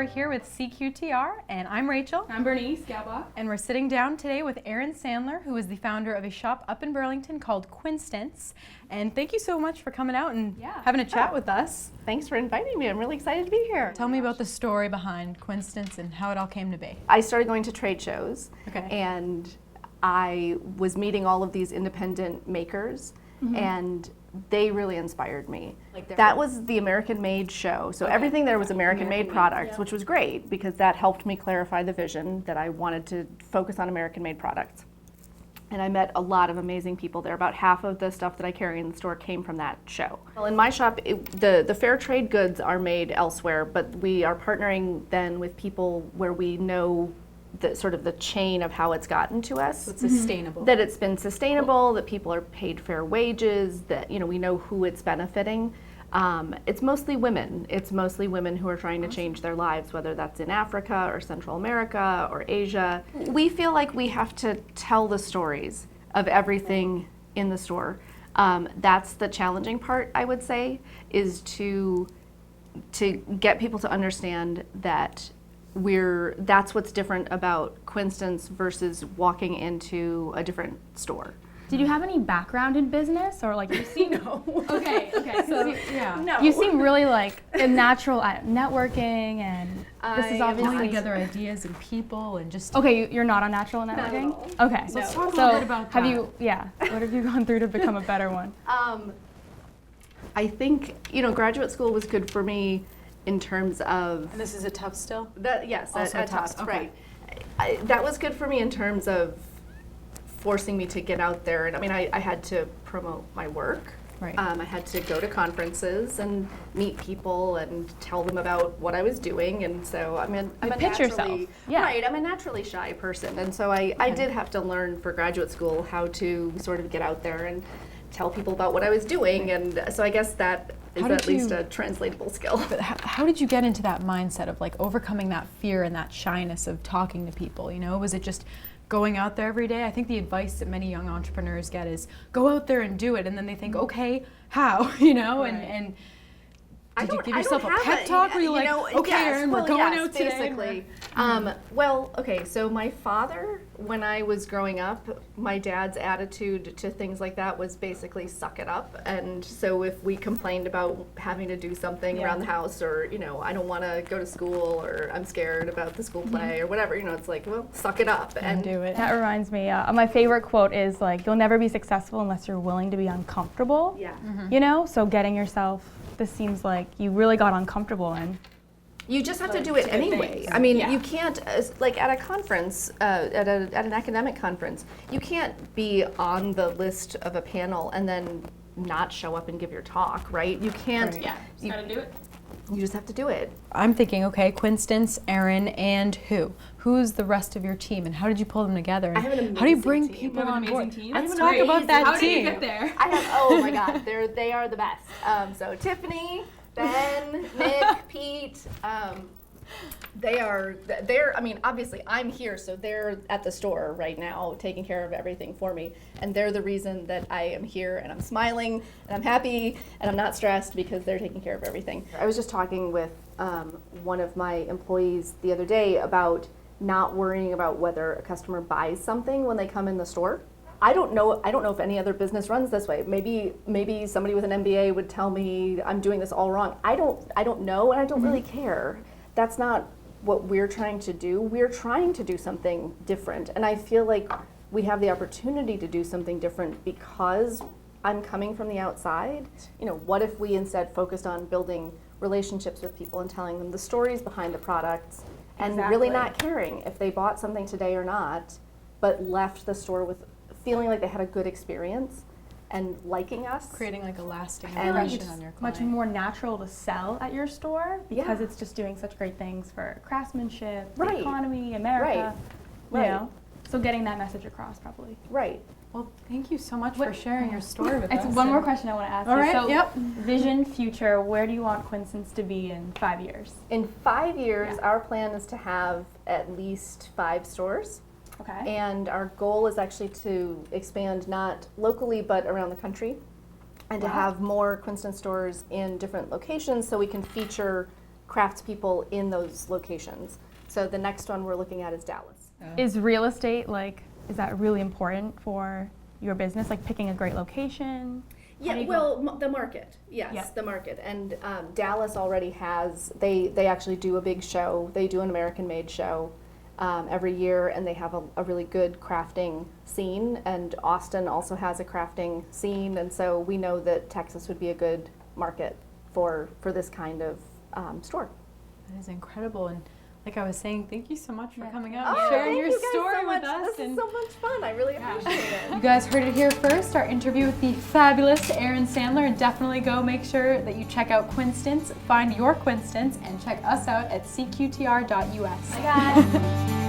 we're here with CQTR, and I'm Rachel. I'm Bernice Galbach. And we're sitting down today with Erin Sandler, who is the founder of a shop up in Burlington called Quinstance. And thank you so much for coming out and having a chat with us. Thanks for inviting me. I'm really excited to be here. Tell me about the story behind Quinstance and how it all came to be. I started going to trade shows, Okay. and I was meeting all of these independent makers, and they really inspired me. That was the American-made show, so everything there was American-made products, which was great because that helped me clarify the vision that I wanted to focus on American-made products. And I met a lot of amazing people there. About half of the stuff that I carry in the store came from that show. Well, in my shop, the fair trade goods are made elsewhere, but we are partnering then with people where we know the sort of the chain of how it's gotten to us. So it's sustainable. That it's been sustainable, that people are paid fair wages, that we know who it's benefiting. It's mostly women. It's mostly women who are trying to change their lives, whether that's in Africa or Central America or Asia. We feel like we have to tell the stories of everything in the store. That's the challenging part, I would say, is to get people to understand that that's what's different about Quinstance versus walking into a different store. Did you have any background in business, or like you seem okay? So No. you seem really like a natural at networking, and this is Pulling obviously together ideas and people and just... Okay, you're not a natural at Not at networking. all. Okay, So let's talk a little bit about have that. you? Yeah, what have you gone through to become a better one? I think graduate school was good for me in terms of And this is a tough still? yes, Also at Tufts, Tufts, okay. right. That was good for me in terms of forcing me to get out there, and I mean I had to promote my work. Right. I had to go to conferences and meet people and tell them about what I was doing, and so I'm a pitch yourself. Yeah. Right. I'm a naturally shy person, and so I did have to learn for graduate school how to sort of get out there and tell people about what I was doing, and so I guess that is at least a translatable skill. But how did you get into that mindset of like overcoming that fear and that shyness of talking to people? Was it just going out there every day? I think the advice that many young entrepreneurs get is go out there and do it, and then they think, okay, how? And did you give yourself a pep talk where you're like, okay, yes, Erin, well, we're going yes, out today? basically. Well, okay, so my father, when I was growing up, my dad's attitude to things like that was basically suck it up. And so if we complained about having to do something around the house, or, I don't want to go to school, or I'm scared about the school play, or whatever, it's like, well, suck it up. And do it. That reminds me, my favorite quote is like, you'll never be successful unless you're willing to be uncomfortable. Yeah. So getting yourself, this seems like you really got uncomfortable and You just have to do it anyway. I mean, you can't, like at a conference, at an academic conference, you can't be on the list of a panel and then not show up and give your talk, right? You can't. Right. yeah, just gotta do it. You just have to do it. I'm thinking, okay, Quinstance, Erin, and who? Who's the rest of your team, and how did you pull them together? And I have an how do you amazing bring team. people You have on an board? amazing team? Let's I talk have an about that How team. did you get there? I have, oh my God, they are the best. So Tiffany, Ben, Nick, Pete, they're, I mean, obviously I'm here, so they're at the store right now taking care of everything for me. And they're the reason that I am here, and I'm smiling, and I'm happy, and I'm not stressed because they're taking care of everything. I was just talking with one of my employees the other day about not worrying about whether a customer buys something when they come in the store. I don't know if any other business runs this way. Maybe somebody with an MBA would tell me I'm doing this all wrong. I don't know, and I don't really care. That's not what we're trying to do. We're trying to do something different, and I feel like we have the opportunity to do something different because I'm coming from the outside. What if we instead focused on building relationships with people and telling them the stories behind the products, and really not caring if they bought something today or not, but left the store with feeling like they had a good experience and liking us. Creating like a lasting I feel like impression it's on your client. much more natural to sell at your store because it's just doing such great things for craftsmanship, the economy, America. Right. So getting that message across probably. Right. Well, thank you so much for sharing your story with us. It's one more question I want to ask All you. right, So yep. vision, future, where do you want Quinstance to be in 5 years? In 5 years, our plan is to have at least 5 stores. Okay. And our goal is actually to expand not locally but around the country, and to have more Quinstance stores in different locations so we can feature craftspeople in those locations. So the next one we're looking at is Dallas. Is real estate, like, is that really important for your business, like picking a great location? Yeah, well, the market, yes, Yeah. the market. And Dallas already has, they actually do a big show. They do an American-made show every year, and they have a really good crafting scene. And Austin also has a crafting scene, and so we know that Texas would be a good market for this kind of store. That is incredible. And like I was saying, thank you so much for coming out Oh, and sharing thank your you guys story so much. with us. This is so much fun. I really appreciate it. You guys heard it here first, our interview with the fabulous Erin Sandler, and definitely go make sure that you check out Quinstance, find your Quinstance, and check us out at cqtr.us. Bye guys.